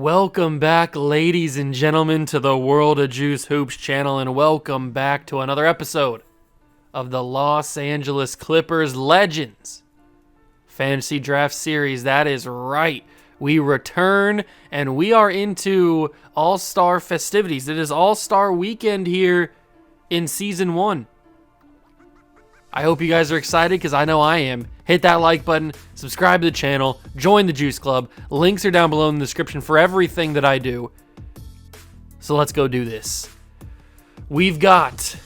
Welcome back, ladies and gentlemen, to the World of Juice Hoops channel, and welcome back to another episode of the Los Angeles Clippers Legends Fantasy Draft Series. That is right. We return, and we are into All-Star festivities. It is All-Star weekend here in Season 1. I hope you guys are excited, because I know I am. Hit that like button, subscribe to the channel, join the Juice Club. Links are down below in the description for everything that I do. So let's go do this. We've got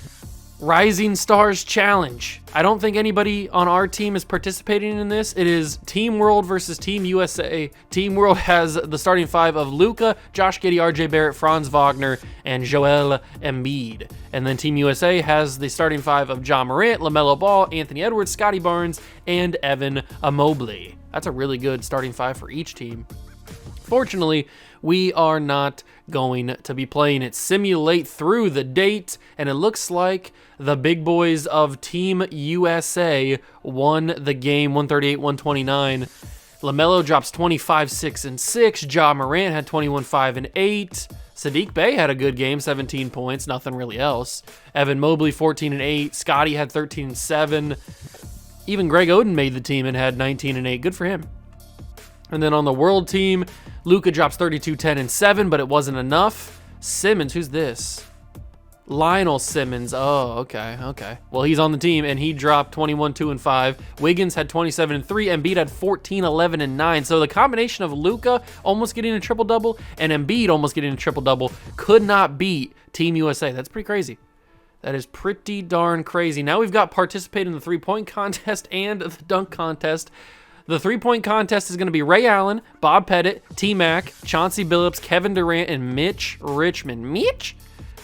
Rising Stars Challenge. I don't think anybody on our team is participating in this. It is Team World versus Team USA. Team World has the starting five of Luka, Josh Giddey, RJ Barrett, Franz Wagner, and Joel Embiid. And then Team USA has the starting five of Ja Morant, LaMelo Ball, Anthony Edwards, Scotty Barnes, and Evan Mobley. That's a really good starting five for each team. Fortunately, we are not going to be playing it. Simulate through the date, and it looks like the big boys of Team USA won the game 138-129. LaMelo drops 25, 6, and 6. Ja Morant had 21, 5, and 8. Saddiq Bey had a good game, 17 points, nothing really else. Evan Mobley, 14 and 8. Scotty had 13 and 7. Even Greg Oden made the team and had 19 and 8. Good for him. And then on the world team, Luka drops 32, 10, and 7, but it wasn't enough. Simmons, who's this? Lionel Simmons. Oh, okay. Well, he's on the team, and he dropped 21, 2, and 5. Wiggins had 27 and 3. Embiid had 14, 11, and 9. So the combination of Luka almost getting a triple-double and Embiid almost getting a triple-double could not beat Team USA. That's pretty crazy. That is pretty darn crazy. Now we've got participate in the three-point contest and the dunk contest. The three-point contest is going to be Ray Allen, Bob Pettit, T-Mac, Chauncey Billups, Kevin Durant, and Mitch Richmond. Mitch?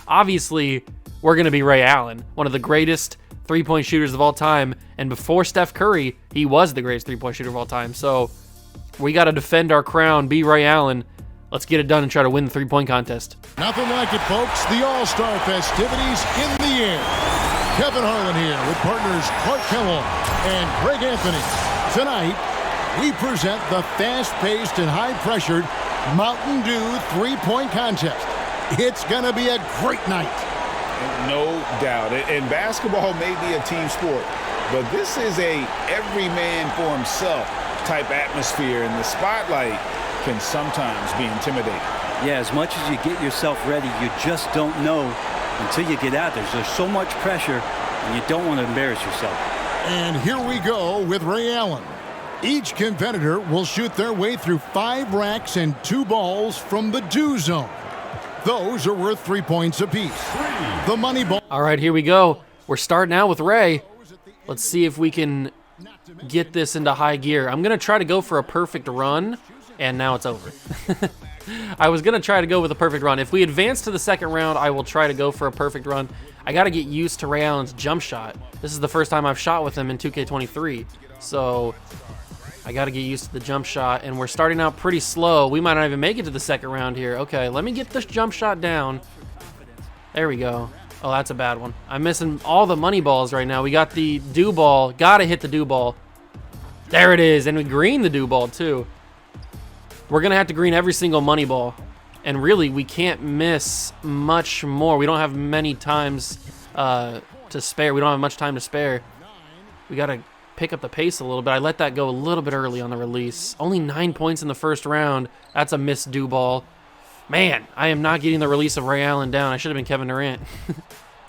Obviously, we're going to be Ray Allen, one of the greatest three-point shooters of all time. And before Steph Curry, he was the greatest three-point shooter of all time. So we got to defend our crown, be Ray Allen. Let's get it done and try to win the three-point contest. Nothing like it, folks. The All-Star festivities in the air. Kevin Harlan here with partners Clark Kellogg and Greg Anthony. Tonight, we present the fast-paced and high-pressured Mountain Dew three-point contest. It's going to be a great night. No doubt. And basketball may be a team sport, but this is a every man for himself type atmosphere, and the spotlight can sometimes be intimidating. Yeah, as much as you get yourself ready, you just don't know until you get out there. There's so much pressure, and you don't want to embarrass yourself. And here we go with Ray Allen. Each competitor will shoot their way through 5 racks and 2 balls from the Dew zone. Those are worth 3 points apiece. The money ball. All right, here we go. We're starting out with Ray. Let's see if we can get this into high gear. I'm going to try to go for a perfect run, and now it's over. I was going to try to go with a perfect run. If we advance to the second round, I will try to go for a perfect run. I got to get used to Ray Allen's jump shot. This is the first time I've shot with him in 2K23, so I got to get used to the jump shot, and we're starting out pretty slow. We might not even make it to the second round here. Okay, let me get this jump shot down. There we go. Oh, that's a bad one. I'm missing all the money balls right now. We got the dew ball. Got to hit the dew ball. There it is, and we green the dew ball too. We're going to have to green every single money ball, and really, we can't miss much more. We don't have many times to spare. We don't have much time to spare. We got to pick up the pace a little bit. I let that go a little bit early on the release. Only 9 points in the first round. That's a missed dew ball. Man, I am not getting the release of Ray Allen down. I should have been Kevin Durant.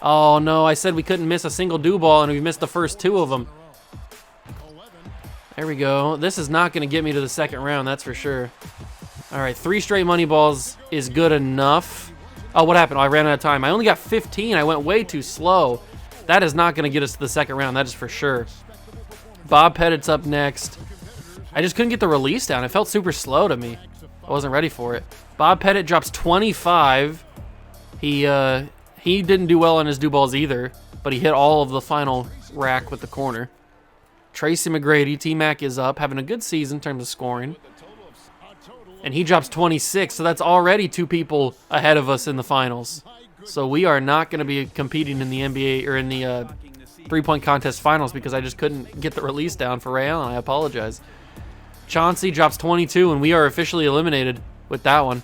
Oh no, I said we couldn't miss a single dew ball, and we missed the first 2 of them. There we go. This is not going to get me to the second round, that's for sure. All right, 3 straight money balls is good enough. Oh, what happened? Oh, I ran out of time. I only got 15. I went way too slow. That is not going to get us to the second round, that is for sure. Bob Pettit's up next. I just couldn't get the release down. It felt super slow to me. I wasn't ready for it. Bob Pettit drops 25. He didn't do well on his dew balls either, but he hit all of the final rack with the corner. Tracy McGrady, T-Mac is up, having a good season in terms of scoring. And he drops 26, so that's already 2 people ahead of us in the finals. So we are not going to be competing in the NBA or in the three-point contest finals because I just couldn't get the release down for Ray Allen. I apologize. Chauncey drops 22, and we are officially eliminated with that one.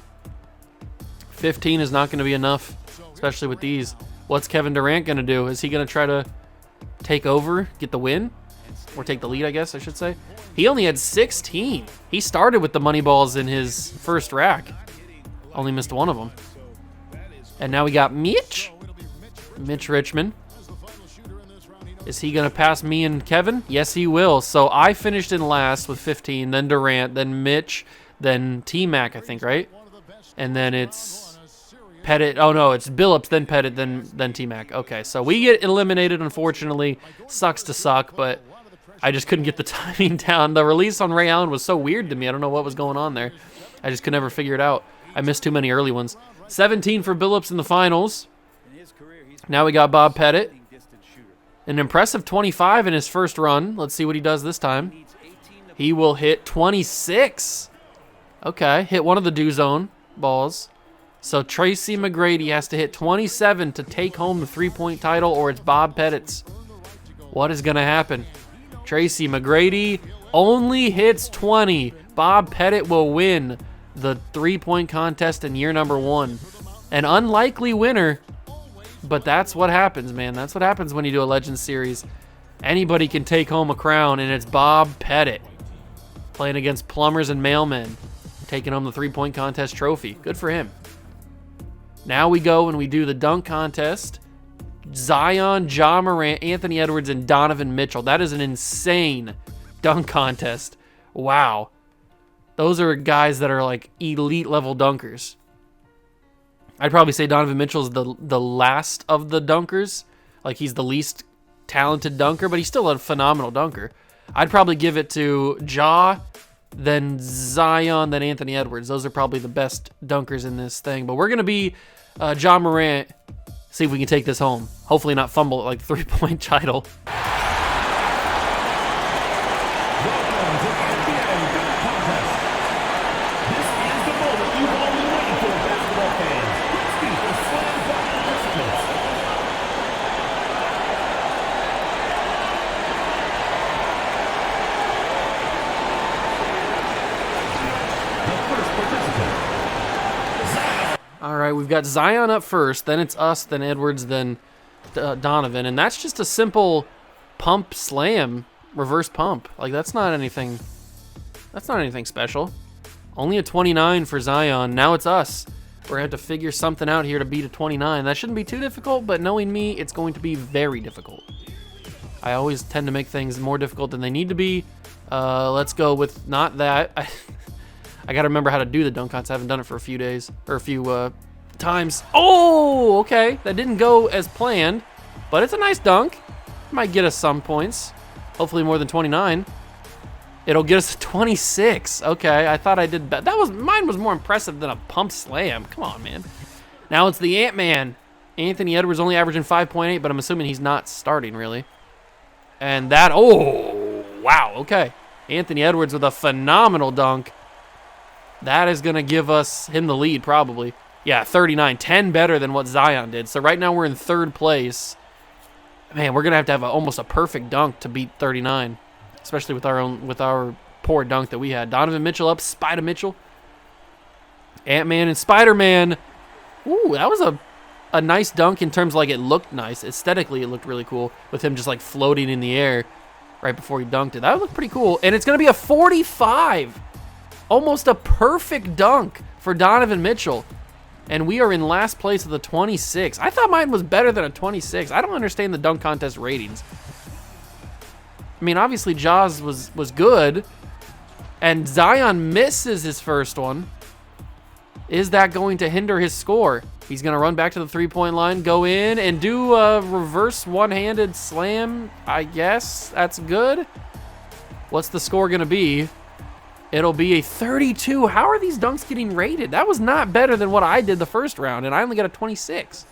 15 is not going to be enough, especially with these. What's Kevin Durant going to do? Is he going to try to take over, get the win? Or take the lead, I guess I should say. He only had 16. He started with the money balls in his first rack. Only missed one of them. And now we got Mitch Richmond. Is he going to pass me and Kevin? Yes, he will. So I finished in last with 15, then Durant, then Mitch, then T-Mac, I think, right? And then it's Pettit. Oh, no, it's Billups, then Pettit, then T-Mac. Okay, so we get eliminated, unfortunately. Sucks to suck, but I just couldn't get the timing down. The release on Ray Allen was so weird to me. I don't know what was going on there. I just could never figure it out. I missed too many early ones. 17 for Billups in the finals. Now we got Bob Pettit. An impressive 25 in his first run. Let's see what he does this time. He will hit 26. Okay, hit one of the do zone balls. So Tracy McGrady has to hit 27 to take home the three-point title, or it's Bob Pettit's. What is going to happen? Tracy McGrady only hits 20. Bob Pettit will win the three-point contest in year number 1. An unlikely winner, but that's what happens, man. That's what happens when you do a Legends series. Anybody can take home a crown, and it's Bob Pettit playing against plumbers and mailmen, taking home the three-point contest trophy. Good for him. Now we go and we do the dunk contest. Zion, Ja Morant, Anthony Edwards, and Donovan Mitchell. That is an insane dunk contest. Wow. Those are guys that are like elite level dunkers. I'd probably say Donovan Mitchell's the last of the dunkers. Like, he's the least talented dunker, but he's still a phenomenal dunker. I'd probably give it to Ja, then Zion, then Anthony Edwards. Those are probably the best dunkers in this thing. But we're going to be Ja Morant. See if we can take this home. Hopefully not fumble it like the three-point title. All right, we've got Zion up first, then it's us, then Edwards, then Donovan, and that's just a simple pump slam, reverse pump. Like, that's not anything special. Only a 29 for Zion. Now it's us. We're gonna have to figure something out here to beat a 29. That shouldn't be too difficult, but knowing me, it's going to be very difficult. I always tend to make things more difficult than they need to be. Let's go with not that. I gotta remember how to do the dunk contest. I haven't done it for a few days, or a few times. Oh, okay. That didn't go as planned, but it's a nice dunk. Might get us some points. Hopefully more than 29. It'll get us 26. Okay, I thought I did better. Mine was more impressive than a pump slam. Come on, man. Now it's the Ant-Man. Anthony Edwards only averaging 5.8, but I'm assuming he's not starting, really. And that, oh, wow, okay. Anthony Edwards with a phenomenal dunk. That is going to give him the lead, probably. Yeah, 39. 10 better than what Zion did. So right now we're in third place. Man, we're going to have almost a perfect dunk to beat 39. Especially with our poor dunk that we had. Donovan Mitchell up, Spider Mitchell. Ant-Man and Spider-Man. Ooh, that was a nice dunk in terms of, like, it looked nice. Aesthetically, it looked really cool with him just, like, floating in the air right before he dunked it. That looked pretty cool. And it's going to be a 45. Almost a perfect dunk for Donovan Mitchell. And we are in last place of the 26. I thought mine was better than a 26. I don't understand the dunk contest ratings. I mean, obviously Jaws was good. And Zion misses his first one. Is that going to hinder his score? He's going to run back to the three-point line, go in, and do a reverse one-handed slam, I guess. That's good. What's the score going to be? It'll be a 32. How are these dunks getting rated? That was not better than what I did the first round, and I only got a 26.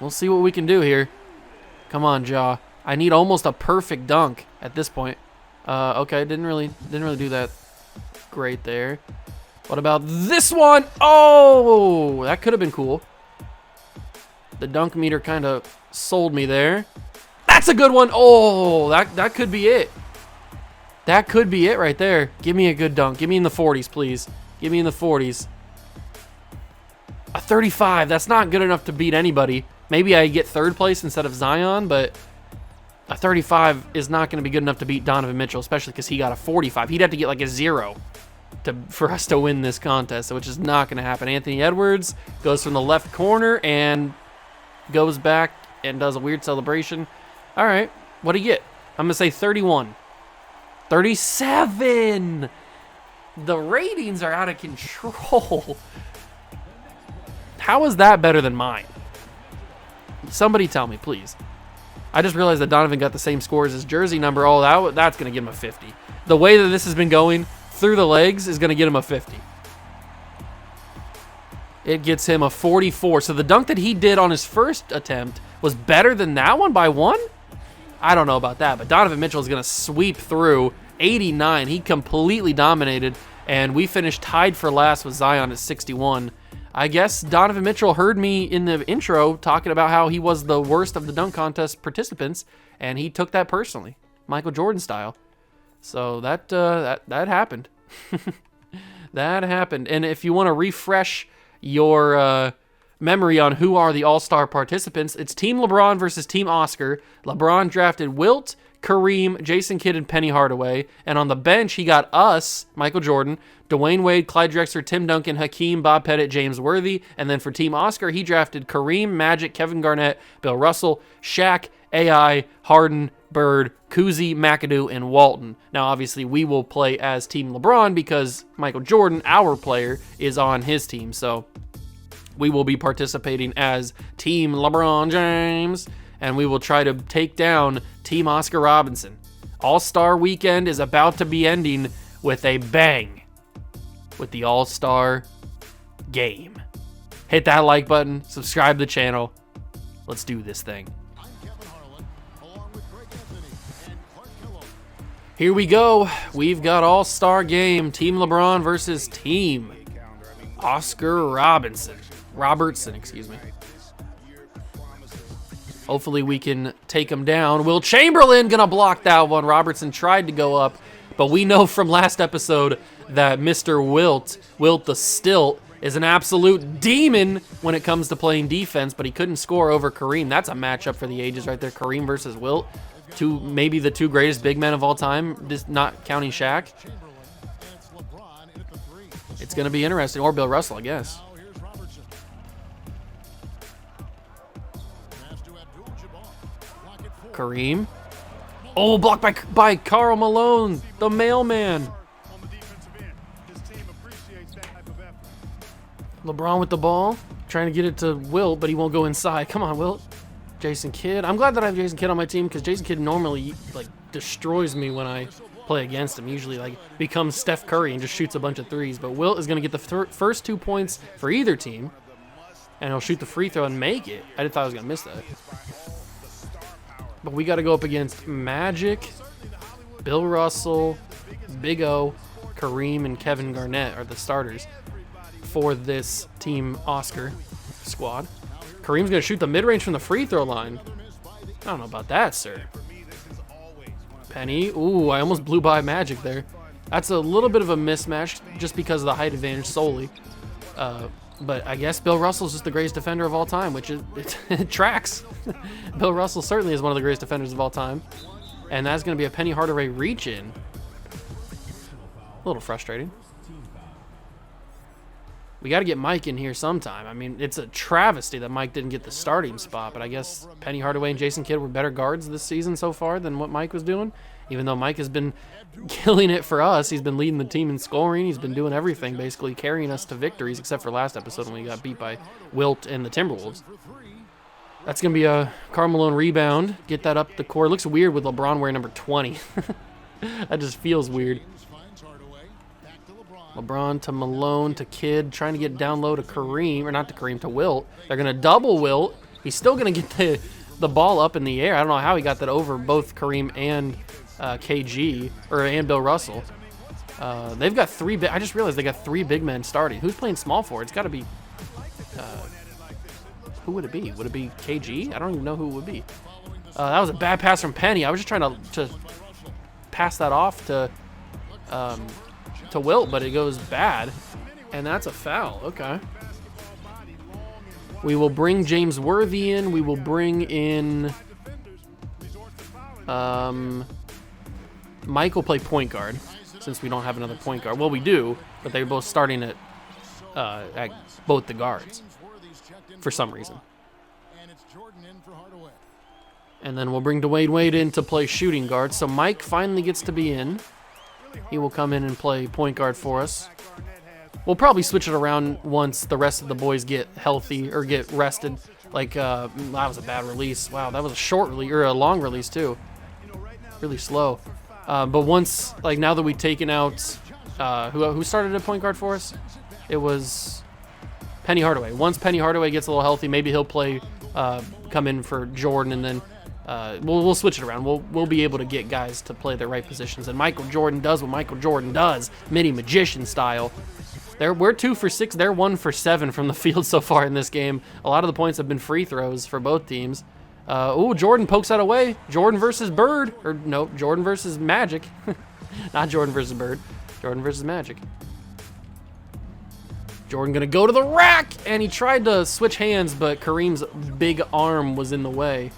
We'll see what we can do here. Come on, Ja. I need almost a perfect dunk at this point. Okay, didn't really do that great there. What about this one? Oh, that could have been cool. The dunk meter kind of sold me there. That's a good one. Oh, that could be it. That could be it right there. Give me a good dunk. Give me in the 40s, please. Give me in the 40s. 35. That's not good enough to beat anybody. Maybe I get third place instead of Zion, but a 35 is not going to be good enough to beat Donovan Mitchell, especially because he got a 45. He'd have to get like a 0 for us to win this contest, which is not going to happen. Anthony Edwards goes from the left corner and goes back and does a weird celebration. All right, what do you get? I'm going to say 31. 37! The ratings are out of control. How is that better than mine? Somebody tell me, please. I just realized that Donovan got the same score as his jersey number. Oh, that's going to give him a 50. The way that this has been going through the legs is going to get him a 50. It gets him a 44. So the dunk that he did on his first attempt was better than that one by 1? I don't know about that, but Donovan Mitchell is going to sweep through 89. He completely dominated, and we finished tied for last with Zion at 61. I guess Donovan Mitchell heard me in the intro talking about how he was the worst of the dunk contest participants, and he took that personally, Michael Jordan style. So that happened. That happened. And if you want to refresh your memory on who are the All-Star participants, it's Team LeBron versus Team Oscar. LeBron drafted Wilt, Kareem, Jason Kidd, and Penny Hardaway. And on the bench, he got us, Michael Jordan, Dwayne Wade, Clyde Drexler, Tim Duncan, Hakeem, Bob Pettit, James Worthy. And then for Team Oscar, he drafted Kareem, Magic, Kevin Garnett, Bill Russell, Shaq, AI, Harden, Bird, Kuzi, McAdoo, and Walton. Now, obviously, we will play as Team LeBron because Michael Jordan, our player, is on his team. So we will be participating as Team LeBron James, and we will try to take down Team Oscar Robinson. All-Star Weekend is about to be ending with a bang with the All-Star Game. Hit that like button, subscribe to the channel. Let's do this thing. Here we go. We've got All-Star Game. Team LeBron versus Team Oscar Robertson, excuse me. Hopefully we can take him down. Will Chamberlain gonna block that one. Robertson tried to go up, but we know from last episode that Mr. Wilt the Stilt, is an absolute demon when it comes to playing defense, but he couldn't score over Kareem. That's a matchup for the ages right there. Kareem versus Wilt. Maybe the two greatest big men of all time, just not counting Shaq. It's going to be interesting. Or Bill Russell, I guess. Kareem. Oh, blocked by Karl Malone, the mailman. LeBron with the ball, trying to get it to Wilt, but he won't go inside. Come on, Wilt. Jason Kidd. I'm glad that I have Jason Kidd on my team because Jason Kidd normally like destroys me when I play against him. Usually like becomes Steph Curry and just shoots a bunch of threes. But Wilt is going to get the first 2 points for either team, and he'll shoot the free throw and make it. I thought I was going to miss that. But we got to go up against Magic, Bill Russell, Big O, Kareem, and Kevin Garnett are the starters for this Team Oscar squad. Kareem's going to shoot the mid-range from the free throw line. I don't know about that, sir. Penny. Ooh, I almost blew by Magic there. That's a little bit of a mismatch just because of the height advantage solely. But I guess Bill Russell's just the greatest defender of all time, which it tracks. Bill Russell certainly is one of the greatest defenders of all time. And that's going to be a Penny Hardaway reach-in. A little frustrating. We got to get Mike in here sometime. I mean, it's a travesty that Mike didn't get the starting spot, but I guess Penny Hardaway and Jason Kidd were better guards this season so far than what Mike was doing. Even though Mike has been killing it for us. He's been leading the team in scoring. He's been doing everything, basically carrying us to victories, except for last episode when we got beat by Wilt and the Timberwolves. That's going to be a Karl Malone rebound. Get that up the court. It looks weird with LeBron wearing number 20. That just feels weird. LeBron to Malone to Kidd, trying to get down low to Kareem, or not to Kareem, to Wilt. They're going to double Wilt. He's still going to get the ball up in the air. I don't know how he got that over both Kareem and KG, and Bill Russell. They've got three. I just realized they got 3 big men starting. Who's playing small forward? It's got to be. Who would it be? Would it be KG? I don't even know who it would be. That was a bad pass from Penny. I was just trying to pass that off to Wilt, but it goes bad, and that's a foul. Okay. We will bring James Worthy in. We will bring in... Mike will play point guard, since we don't have another point guard. Well, we do, but they're both starting at both the guards for some reason. And then we'll bring Dwayne Wade in to play shooting guard. So Mike finally gets to be in. He will come in and play point guard for us. We'll probably switch it around once the rest of the boys get healthy or get rested. Like, that was a bad release. Wow, that was a short release, or a long release too. Really slow. But once, like, now that we've taken out, who started at point guard for us? It was Penny Hardaway. Once Penny Hardaway gets a little healthy, maybe he'll play, come in for Jordan, and then we'll switch it around. We'll be able to get guys to play their right positions. And Michael Jordan does what Michael Jordan does, mini magician style. We're 2 for 6. They're 1 for 7 from the field so far in this game. A lot of the points have been free throws for both teams. Jordan pokes that away. Jordan versus Bird. Or no, Jordan versus Magic. Not Jordan versus Bird. Jordan versus Magic. Jordan gonna go to the rack, and he tried to switch hands, but Kareem's big arm was in the way,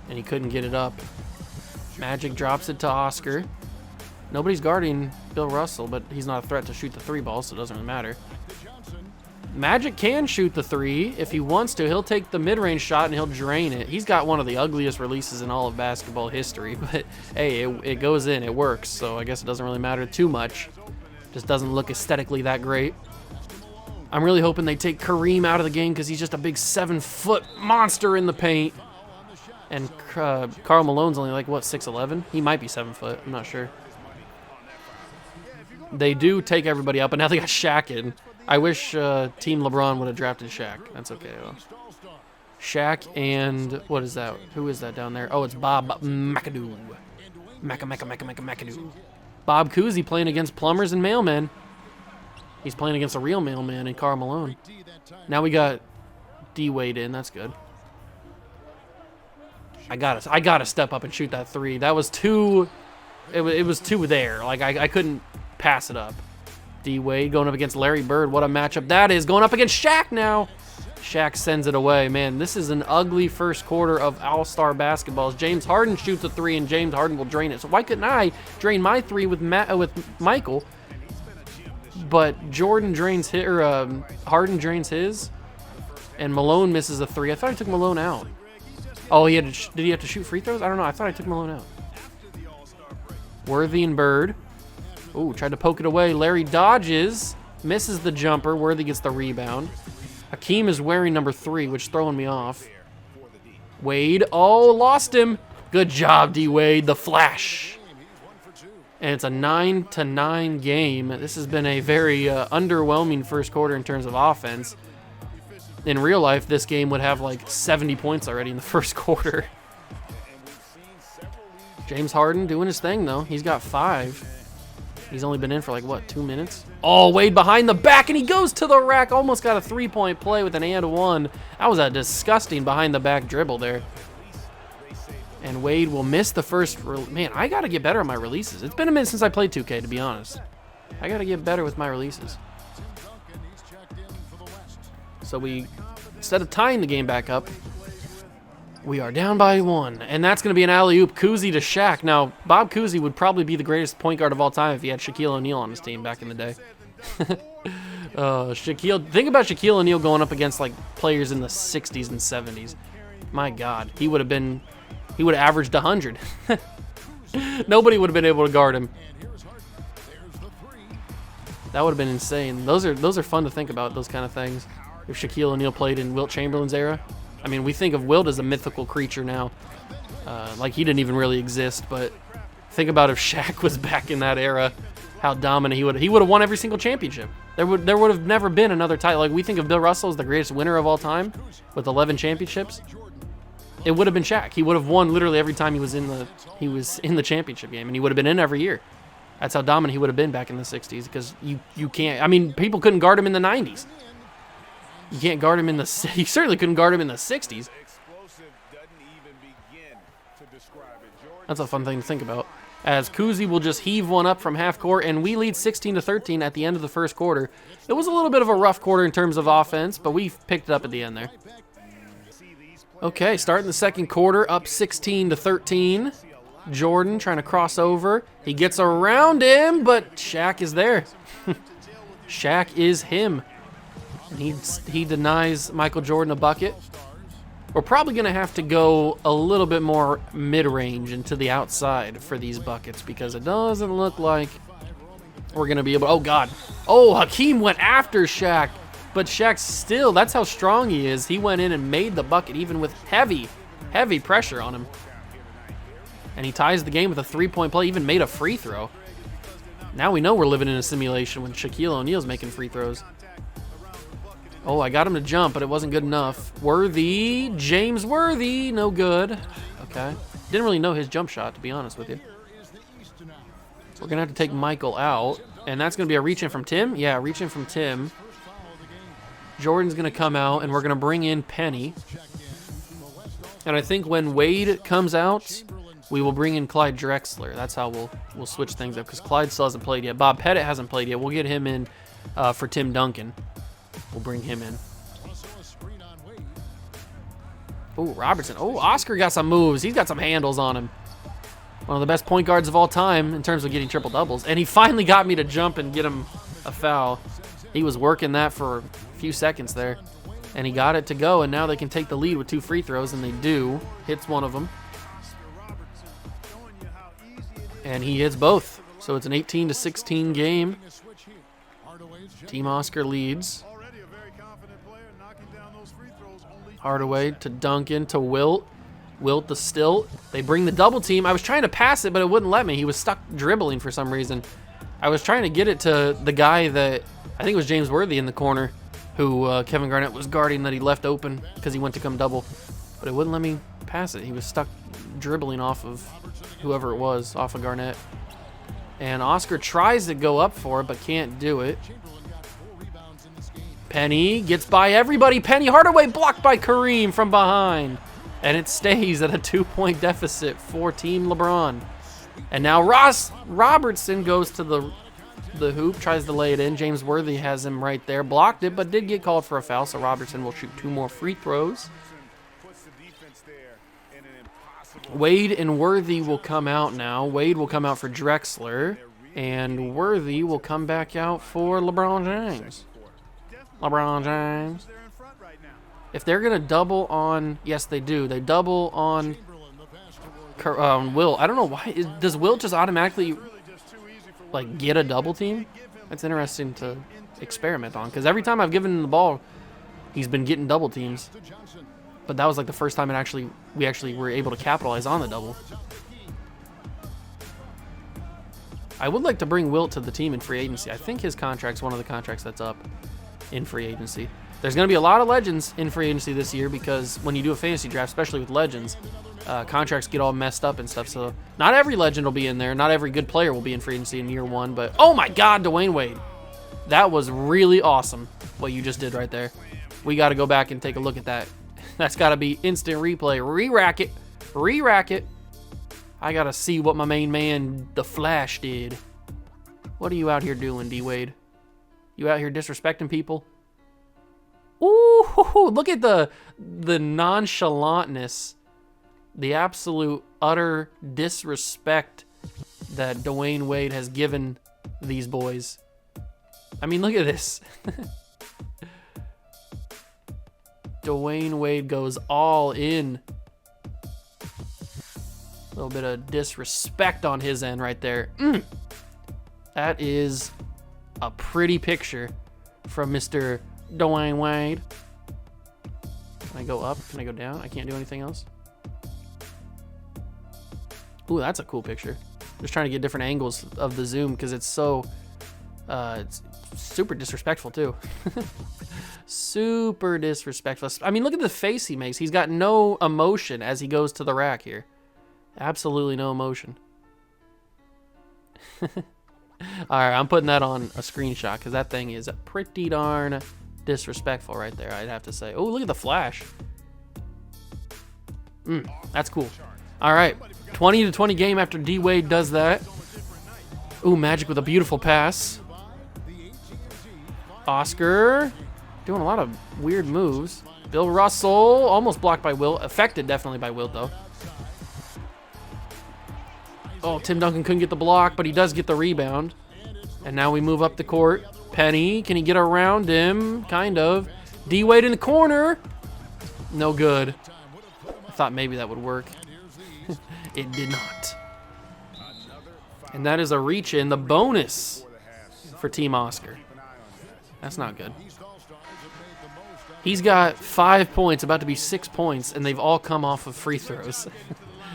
and he couldn't get it up. Magic drops it to Oscar. Nobody's guarding Bill Russell, but he's not a threat to shoot the 3 ball, so it doesn't really matter. Magic can shoot the 3 if he wants to. He'll take the mid-range shot and he'll drain it. He's got one of the ugliest releases in all of basketball history, but hey, it goes in, it works, so I guess it doesn't really matter too much. Just doesn't look aesthetically that great. I'm really hoping they take Kareem out of the game because he's just a big 7-foot monster in the paint. And Karl Malone's only like, what, 6'11"? He might be 7 foot, I'm not sure. They do take everybody out, but now they got Shaq in. I wish Team LeBron would have drafted Shaq. That's okay, though. Shaq and, what is that? Who is that down there? Oh, it's Bob McAdoo. McAdoo. Bob Cousy playing against plumbers and mailmen. He's playing against a real mailman and Karl Malone. Now we got D Wade in. That's good. I gotta step up and shoot that 3. That was too. It was too there. Like I couldn't pass it up. D Wade going up against Larry Bird. What a matchup that is. Going up against Shaq now. Shaq sends it away. Man, this is an ugly first quarter of All-Star basketball. James Harden shoots a 3, and James Harden will drain it. So why couldn't I drain my 3 with Michael? But Jordan drains his, or Harden drains his, and Malone misses a 3. I thought I took Malone out. Oh, did he have to shoot free throws? I don't know. I thought I took Malone out. Worthy and Bird. Ooh, tried to poke it away. Larry dodges, misses the jumper. Worthy gets the rebound. Hakeem is wearing number 3, which is throwing me off. Wade, oh, lost him. Good job, D Wade, the flash. And it's a 9-9 game. This has been a very underwhelming first quarter in terms of offense. In real life, this game would have like 70 points already in the first quarter. James Harden doing his thing, though. He's got 5. He's only been in for like, what, 2 minutes? Oh, Wade behind the back, and he goes to the rack. Almost got a 3-point play with an and 1. That was a disgusting behind-the-back dribble there. And Wade will miss the first. Man, I got to get better at my releases. It's been a minute since I played 2K, to be honest. I got to get better with my releases. So instead of tying the game back up, we are down by 1. And that's going to be an alley-oop. Cousy to Shaq. Now, Bob Cousy would probably be the greatest point guard of all time if he had Shaquille O'Neal on his team back in the day. Think about Shaquille O'Neal going up against like players in the 60s and 70s. My God, he would have averaged 100. Nobody would have been able to guard him. That would have been insane. Those are fun to think about, those kind of things. If Shaquille O'Neal played in Wilt Chamberlain's era. I mean, we think of Wilt as a mythical creature now. Like he didn't even really exist, but think about if Shaq was back in that era, how dominant he would have won every single championship. There would have never been another title. Like we think of Bill Russell as the greatest winner of all time with 11 championships. It would have been Shaq. He would have won literally every time he was in the championship game, and he would have been in every year. That's how dominant he would have been back in the 60s, because you can't. I mean, people couldn't guard him in the 90s. You can't guard him in the. You certainly couldn't guard him in the 60s. That's a fun thing to think about. as Kuzi will just heave one up from half court, and we lead 16-13 at the end of the first quarter. It was a little bit of a rough quarter in terms of offense, but we picked it up at the end there. Okay, starting the second quarter, up 16-13. Jordan trying to cross over. He gets around him, but Shaq is there. Shaq is him. And he denies Michael Jordan a bucket. We're probably going to have to go a little bit more mid-range and to the outside for these buckets because it doesn't look like we're going to be able... Oh, God. Oh, Hakeem went after Shaq. But Shaq still, that's how strong he is. He went in and made the bucket even with heavy, heavy pressure on him. And he ties the game with a three-point play, even made a free throw. Now we know we're living in a simulation when Shaquille O'Neal's making free throws. Oh, I got him to jump, but it wasn't good enough. Worthy, James Worthy, no good. Okay. Didn't really know his jump shot, to be honest with you. We're going to have to take Michael out, and that's going to be a reach-in from Tim? Yeah, reach-in from Tim. Jordan's going to come out, and we're going to bring in Penny. And I think when Wade comes out, we will bring in Clyde Drexler. That's how we'll switch things up, because Clyde still hasn't played yet. Bob Pettit hasn't played yet. We'll get him in for Tim Duncan. We'll bring him in. Oh, Robertson. Oh, Oscar got some moves. He's got some handles on him. One of the best point guards of all time in terms of getting triple doubles. And he finally got me to jump and get him a foul. He was working that for a few seconds there. And he got it to go, and now they can take the lead with 2 free throws, and they do. Hits one of them. And he hits both. So it's an 18-16 game. Team Oscar leads. Hardaway to Duncan to Wilt. Wilt to Stilt. They bring the double team. I was trying to pass it, but it wouldn't let me. He was stuck dribbling for some reason. I was trying to get it to the guy that, I think it was James Worthy in the corner, who Kevin Garnett was guarding that he left open because he went to come double. But it wouldn't let me pass it. He was stuck dribbling off of whoever it was, off of Garnett. And Oscar tries to go up for it, but can't do it. Penny gets by everybody. Penny Hardaway blocked by Kareem from behind. And it stays at a 2-point deficit for Team LeBron. And now Ross Robertson goes to the hoop, tries to lay it in. James Worthy has him right there. Blocked it, but did get called for a foul, so Robertson will shoot 2 more free throws. Wade and Worthy will come out now. Wade will come out for Drexler. And Worthy will come back out for LeBron James. LeBron James. If they're going to double on... Yes, they do. They double on Will. I don't know why. Does Will just automatically like get a double team? That's interesting to experiment on. Because every time I've given him the ball, he's been getting double teams. But that was like the first time we actually were able to capitalize on the double. I would like to bring Wilt to the team in free agency. I think his contract's one of the contracts that's up in free agency. There's going to be a lot of legends in free agency this year because when you do a fantasy draft, especially with legends, contracts get all messed up and stuff. So not every legend will be in there. Not every good player will be in free agency in year 1. But, oh my God, Dwayne Wade. That was really awesome what you just did right there. We got to go back and take a look at that. That's got to be instant replay. Re-rack it. Re-rack it. I got to see what my main man, The Flash, did. What are you out here doing, D-Wade? You out here disrespecting people? Ooh, look at the nonchalantness, the absolute utter disrespect that Dwayne Wade has given these boys. I mean, look at this. Dwayne Wade goes all in. A little bit of disrespect on his end right there. That is a pretty picture from Mr. Dwayne Wade. Can I go up? Can I go down? I can't do anything else. Ooh, that's a cool picture. Just trying to get different angles of the zoom because it's so... it's super disrespectful too. Super disrespectful. I mean, look at the face he makes. He's got no emotion as he goes to the rack here. Absolutely no emotion. All right, I'm putting that on a screenshot because that thing is pretty darn disrespectful right there, I'd have to say. Oh, look at the flash. That's cool. All right, 20-20 game after D-Wade does that. Ooh, Magic with a beautiful pass. Oscar doing a lot of weird moves. Bill Russell almost blocked by Wilt. Affected definitely by Wilt, though. Oh, Tim Duncan couldn't get the block, but he does get the rebound. And now we move up the court. Penny, can he get around him? Kind of. D-Wade in the corner. No good. I thought maybe that would work. It did not. And that is a reach in. The bonus for Team Oscar. That's not good. He's got 5 points, about to be 6 points, and they've all come off of free throws.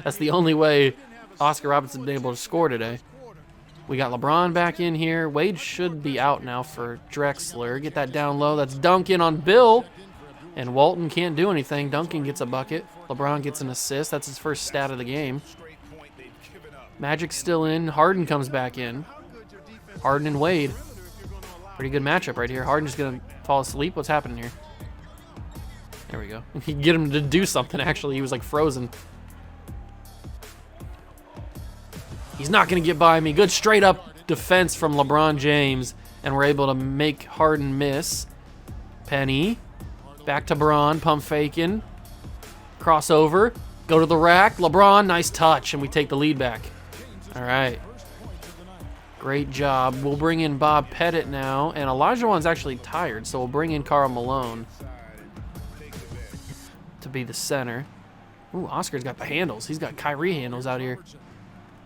That's the only way Oscar Robertson's been able to score today. We got LeBron back in here. Wade should be out now for Drexler. Get that down low. That's Duncan on Bill. And Walton can't do anything. Duncan gets a bucket. LeBron gets an assist. That's his first stat of the game. Magic's still in. Harden comes back in. Harden and Wade. Pretty good matchup right here. Harden's going to fall asleep. What's happening here? There we go. You can get him to do something, actually. He was like frozen. He's not going to get by me. Good straight up defense from LeBron James. And we're able to make Harden miss. Penny. Back to Braun. Pump faking. Crossover. Go to the rack. LeBron. Nice touch. And we take the lead back. All right. Great job. We'll bring in Bob Pettit now. And Olajuwon's actually tired. So we'll bring in Karl Malone to be the center. Ooh, Oscar's got the handles. He's got Kyrie handles out here.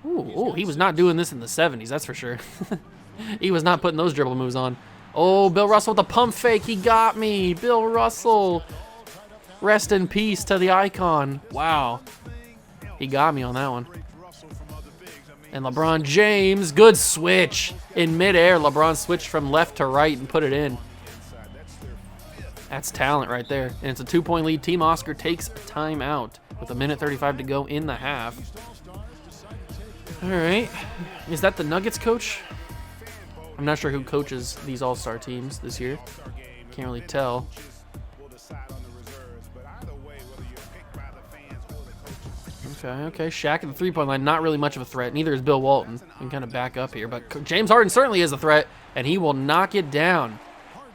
Ooh, he was not doing this in the 70s, that's for sure. He was not putting those dribble moves on. Oh, Bill Russell with the pump fake. He got me. Bill Russell. Rest in peace to the icon. Wow. He got me on that one. And LeBron James, good switch. In midair, LeBron switched from left to right and put it in. That's talent right there. And it's a 2-point lead. Team Oscar takes a timeout with 1:35 to go in the half. All right. Is that the Nuggets coach? I'm not sure who coaches these all-star teams this year. Can't really tell. Okay. Shaq at the three-point line, not really much of a threat. Neither is Bill Walton. You can kind of back up here. But James Harden certainly is a threat, and he will knock it down.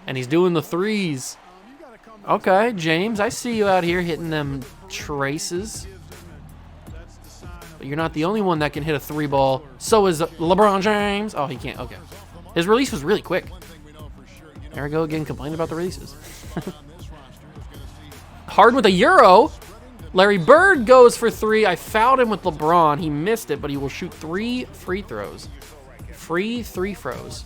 And he's doing the threes. Okay, James, I see you out here hitting them traces. But you're not the only one that can hit a three ball. So is LeBron James. Oh, he can't. Okay. His release was really quick. There we go again, complaining about the releases. Harden with a Euro. Larry Bird goes for three. I fouled him with LeBron. He missed it, but he will shoot 3 free throws. Free 3 throws.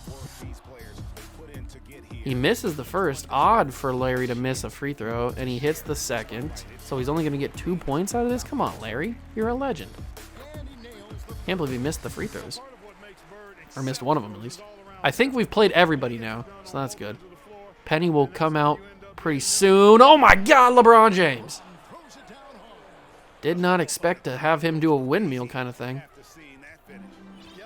He misses the first. Odd for Larry to miss a free throw, and he hits the second. So he's only going to get 2 points out of this? Come on, Larry. You're a legend. Can't believe he missed the free throws. Or missed one of them, at least. I think we've played everybody now, so that's good. Penny will come out pretty soon. Oh, my God, LeBron James. Did not expect to have him do a windmill kind of thing.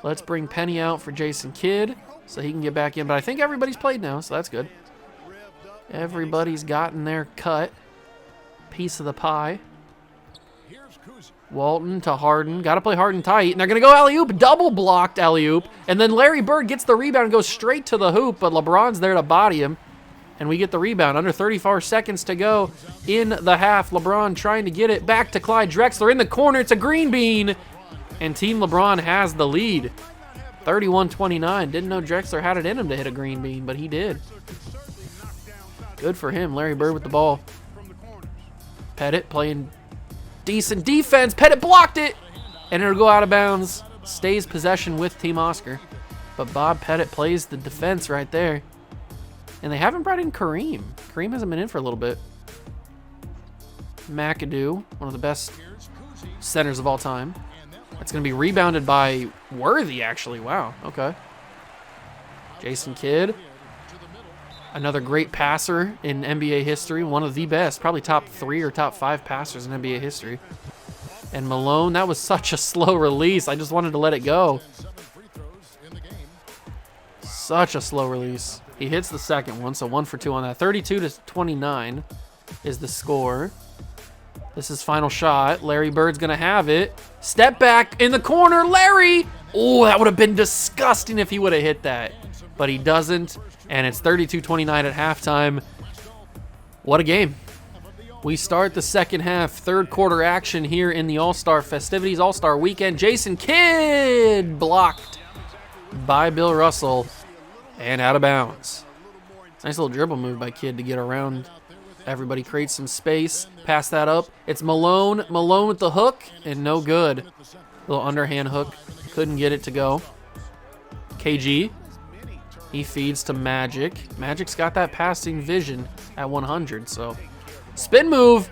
Let's bring Penny out for Jason Kidd so he can get back in. But I think everybody's played now, so that's good. Everybody's gotten their cut. Piece of the pie. Walton to Harden. Got to play Harden tight. And they're going to go alley-oop. Double blocked alley-oop. And then Larry Bird gets the rebound and goes straight to the hoop. But LeBron's there to body him. And we get the rebound. Under 34 seconds to go in the half. LeBron trying to get it back to Clyde Drexler in the corner. It's a green bean. And Team LeBron has the lead. 31-29. Didn't know Drexler had it in him to hit a green bean, but he did. Good for him. Larry Bird with the ball. Pettit playing decent defense. Pettit blocked it. And it'll go out of bounds. Stays possession with Team Oscar. But Bob Pettit plays the defense right there. And they haven't brought in Kareem. Kareem hasn't been in for a little bit. McAdoo, one of the best centers of all time. It's going to be rebounded by Worthy, actually. Wow, okay. Jason Kidd. Another great passer in NBA history. One of the best. Probably top 3 or top 5 passers in NBA history. And Malone, that was such a slow release. I just wanted to let it go. Such a slow release. He hits the second one, so 1 for 2 on that. 32-29 is the score. This is final shot. Larry Bird's going to have it. Step back in the corner. Larry! Oh, that would have been disgusting if he would have hit that. But he doesn't, and it's 32-29 at halftime. What a game. We start the second half, third quarter action here in the All-Star festivities, All-Star weekend. Jason Kidd blocked by Bill Russell and out of bounds. Nice little dribble move by Kidd to get around. Everybody creates some space. Pass that up. It's Malone. Malone with the hook, and no good. Little underhand hook. Couldn't get it to go. KG. He feeds to Magic. Magic's got that passing vision at 100, so. Spin move.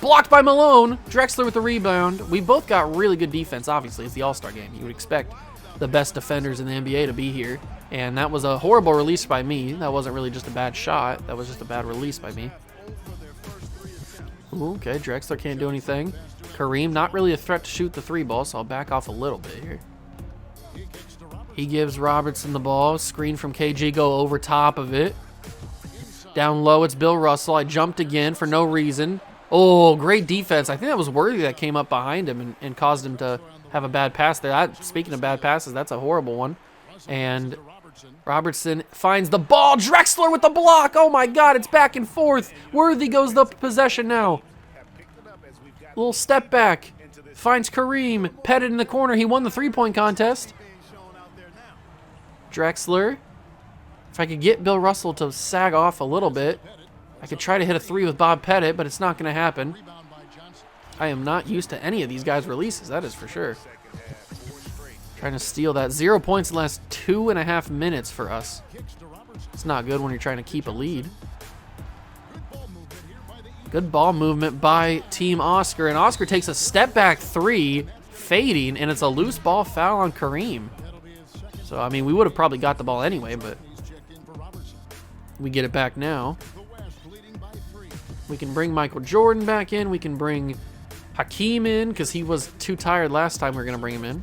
Blocked by Malone. Drexler with the rebound. We both got really good defense, obviously. It's the All-Star game. You would expect the best defenders in the NBA to be here. And that was a horrible release by me. That wasn't really just a bad shot. That was just a bad release by me. Ooh, okay, Drexler can't do anything. Kareem, not really a threat to shoot the three ball, so I'll back off a little bit here. He gives Robertson the ball. Screen from KG, go over top of it. Down low, it's Bill Russell. I jumped again for no reason. Oh, great defense. I think that was Worthy that came up behind him and caused him to have a bad pass there. Speaking of bad passes, that's a horrible one. And Robertson finds the ball. Drexler with the block. Oh, my God, it's back and forth. Worthy goes the possession now. Little step back. Finds Kareem. Pettit in the corner. He won the three-point contest. Drexler. If I could get Bill Russell to sag off a little bit, I could try to hit a three with Bob Pettit, but it's not going to happen. I am not used to any of these guys' releases, that is for sure. Trying to steal that. 0 points in the last 2.5 minutes for us. It's not good when you're trying to keep a lead. Good ball movement by Team Oscar, and Oscar takes a step back three, fading, and it's a loose ball foul on Kareem. So, I mean, we would have probably got the ball anyway, but we get it back now. We can bring Michael Jordan back in. We can bring Hakeem in because he was too tired last time we were going to bring him in.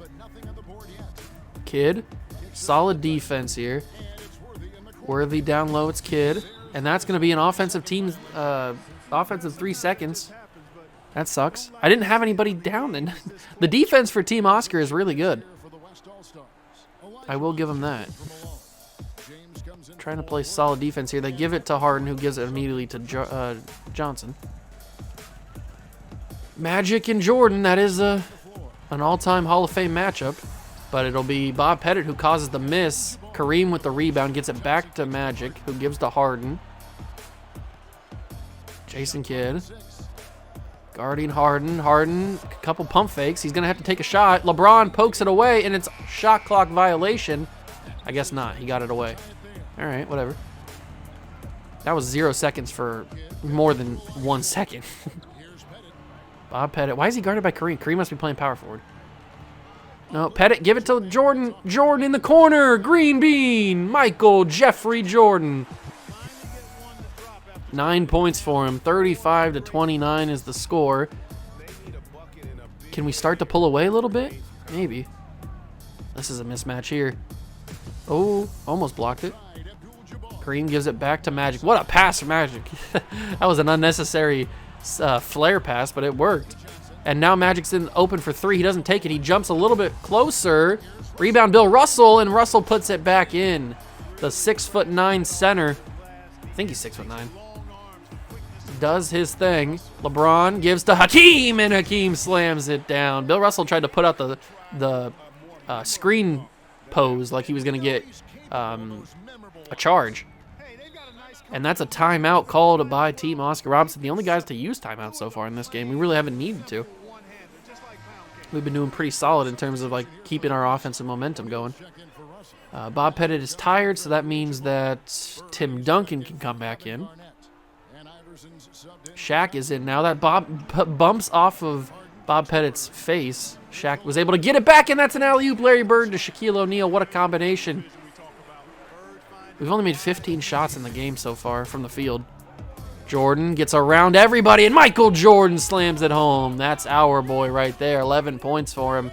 Kidd. Solid defense here. Worthy down low. It's Kidd. And that's going to be an offensive team, offensive 3 seconds. That sucks. I didn't have anybody down. And the defense for Team Oscar is really good. I will give him that. Trying to play solid defense here. They give it to Harden, who gives it immediately to Johnson. Magic and Jordan, that is an all-time Hall of Fame matchup. But it'll be Bob Pettit who causes the miss. Kareem with the rebound gets it back to Magic, who gives to Harden. Jason Kidd. Guarding Harden. Harden, a couple pump fakes. He's going to have to take a shot. LeBron pokes it away, and it's shot clock violation. I guess not. He got it away. All right, whatever. That was 0 seconds for more than 1 second. Bob Pettit. Why is he guarded by Kareem? Kareem must be playing power forward. No, Pettit, give it to Jordan. Jordan in the corner. Green bean. Michael Jeffrey Jordan. 9 points for him. 35-29 is the score. Can we start to pull away a little bit? Maybe. This is a mismatch here. Oh, almost blocked it. Kareem gives it back to Magic. What a pass for Magic. That was an unnecessary flare pass, but it worked. And now Magic's in open for three. He doesn't take it. He jumps a little bit closer. Rebound Bill Russell, and Russell puts it back in. The 6'9" center. I think he's 6'9". Does his thing. LeBron gives to Hakeem, and Hakeem slams it down. Bill Russell tried to put out the screen pose like he was going to get a charge. And that's a timeout called by Team Oscar Robertson. The only guys to use timeouts so far in this game. We really haven't needed to. We've been doing pretty solid in terms of like keeping our offensive momentum going. Bob Pettit is tired, so that means that Tim Duncan can come back in. Shaq is in now. That bumps off of Bob Pettit's face. Shaq was able to get it back, and that's an alley-oop. Larry Bird to Shaquille O'Neal. What a combination. We've only made 15 shots in the game so far from the field. Jordan gets around everybody, and Michael Jordan slams it home. That's our boy right there. 11 points for him.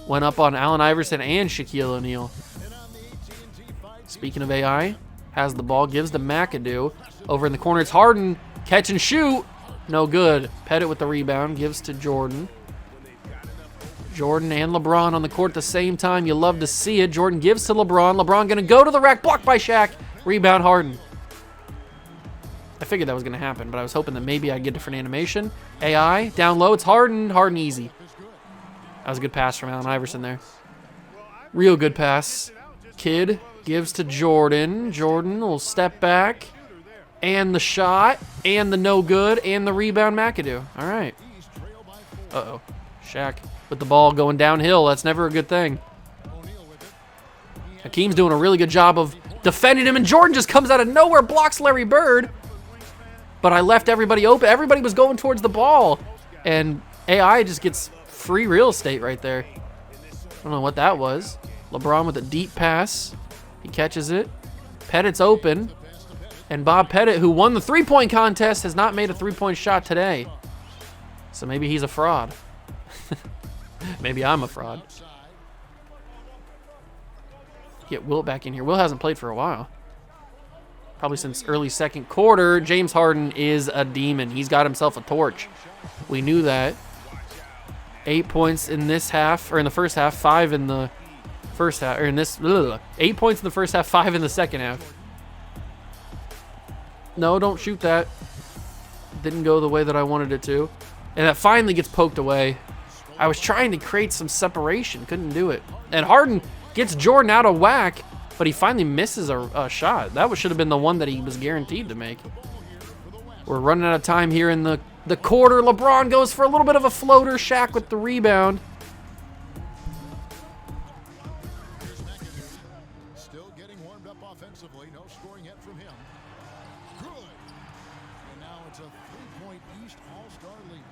Went up on Allen Iverson and Shaquille O'Neal. Speaking of AI, has the ball, gives to McAdoo. Over in the corner, it's Harden. Catch and shoot. No good. Pettit with the rebound. Gives to Jordan. Jordan and LeBron on the court at the same time. You love to see it. Jordan gives to LeBron. LeBron going to go to the rack. Blocked by Shaq. Rebound Harden. I figured that was going to happen, but I was hoping that maybe I'd get different animation. AI, down low. It's Harden. Harden easy. That was a good pass from Allen Iverson there. Real good pass. Kidd gives to Jordan. Jordan will step back. And the shot. And the no good. And the rebound McAdoo. All right. Uh-oh. Shaq with the ball going downhill. That's never a good thing. Hakeem's doing a really good job of defending him. And Jordan just comes out of nowhere. Blocks Larry Bird. But I left everybody open. Everybody was going towards the ball. And AI just gets free real estate right there. I don't know what that was. LeBron with a deep pass. He catches it. Pettit's open. And Bob Pettit, who won the three-point contest, has not made a three-point shot today. So maybe he's a fraud. Maybe I'm a fraud. Get Wilt back in here. Wilt hasn't played for a while. Probably since early second quarter. James Harden is a demon. He's got himself a torch. We knew that. 8 points in this half, or in the first half, 5 in the first half, or in this, 8 points in the first half, 5 in the second half. No, don't shoot that. Didn't go the way that I wanted it to. And that finally gets poked away. I was trying to create some separation, couldn't do it. And Harden gets Jordan out of whack, but he finally misses a shot. That should have been the one that he was guaranteed to make. We're running out of time here in the quarter. LeBron goes for a little bit of a floater. Shaq with the rebound. Still getting warmed up offensively. No scoring yet from him. Good. And now it's a 3-point East All-Star lead.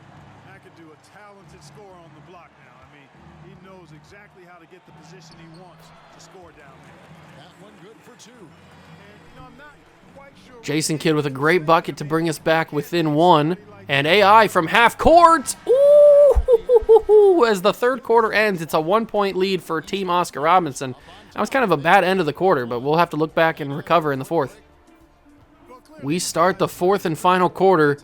McAdoo, a talented scorer on the block now. I mean, he knows exactly how to get the position he wants to score down there. That one good for 2. And, I'm not quite sure. Jason Kidd with a great bucket to bring us back within 1. And AI from half court. Ooh, as the third quarter ends, it's a 1-point lead for Team Oscar Robinson. That was kind of a bad end of the quarter, but we'll have to look back and recover in the fourth. We start the fourth and final quarter.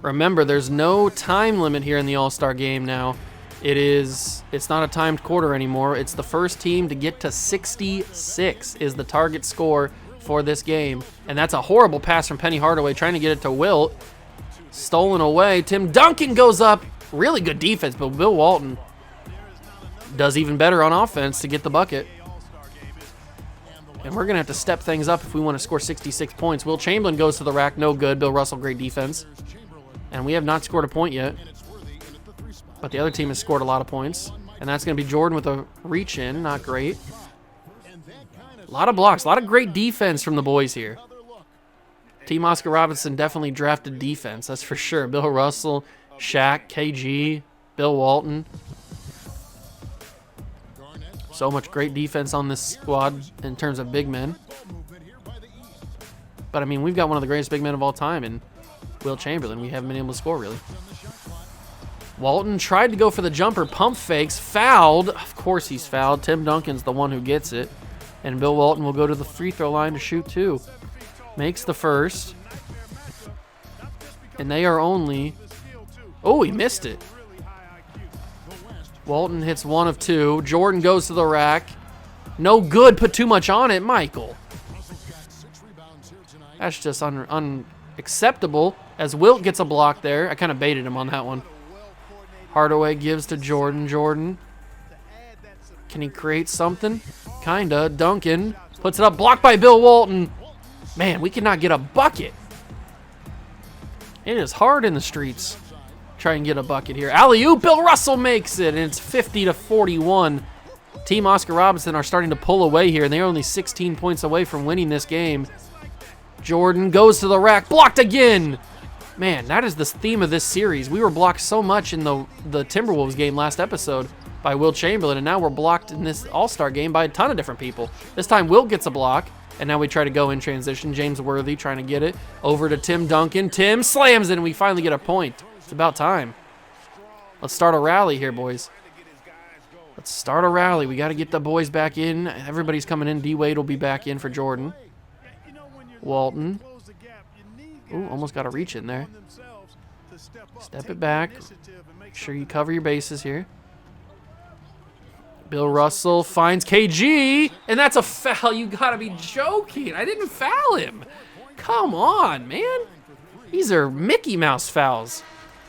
Remember, there's no time limit here in the All-Star game now. It's not a timed quarter anymore. It's the first team to get to 66 is the target score for this game. And that's a horrible pass from Penny Hardaway trying to get it to Wilt. Stolen away. Tim Duncan goes up. Really good defense, but Bill Walton does even better on offense to get the bucket. And we're going to have to step things up if we want to score 66 points. Wilt Chamberlain goes to the rack. No good. Bill Russell, great defense. And we have not scored a point yet. But the other team has scored a lot of points. And that's going to be Jordan with a reach in. Not great. A lot of blocks. A lot of great defense from the boys here. Team Oscar Robinson definitely drafted defense. That's for sure. Bill Russell, Shaq, KG, Bill Walton. So much great defense on this squad in terms of big men. But, I mean, we've got one of the greatest big men of all time in Wilt Chamberlain. We haven't been able to score, really. Walton tried to go for the jumper. Pump fakes. Fouled. Of course he's fouled. Tim Duncan's the one who gets it. And Bill Walton will go to the free throw line to shoot 2. Makes the first. And they are only... Oh, he missed it. Walton hits 1 of 2. Jordan goes to the rack. No good. Put too much on it. Michael. That's just unacceptable. As Wilt gets a block there. I kind of baited him on that one. Hardaway gives to Jordan. Jordan. Can he create something? Kinda. Duncan puts it up. Blocked by Bill Walton. Man, we cannot get a bucket. It is hard in the streets. Try and get a bucket here. Alley-oop. Bill Russell makes it, and it's 50-41. Team Oscar Robinson are starting to pull away here, and they're only 16 points away from winning this game. Jordan goes to the rack. Blocked again. Man, that is the theme of this series. We were blocked so much in the Timberwolves game last episode by Wilt Chamberlain, and now we're blocked in this All-Star game by a ton of different people. This time, Wilt gets a block, and now we try to go in transition. James Worthy trying to get it over to Tim Duncan. Tim slams it, and we finally get a point. It's about time. Let's start a rally here, boys. Let's start a rally. We got to get the boys back in. Everybody's coming in. D-Wade will be back in for Jordan. Walton. Ooh, almost got a reach in there. Step it back. Make sure you cover your bases here. Bill Russell finds KG, and that's a foul. You gotta be joking. I didn't foul him. Come on, man. These are Mickey Mouse fouls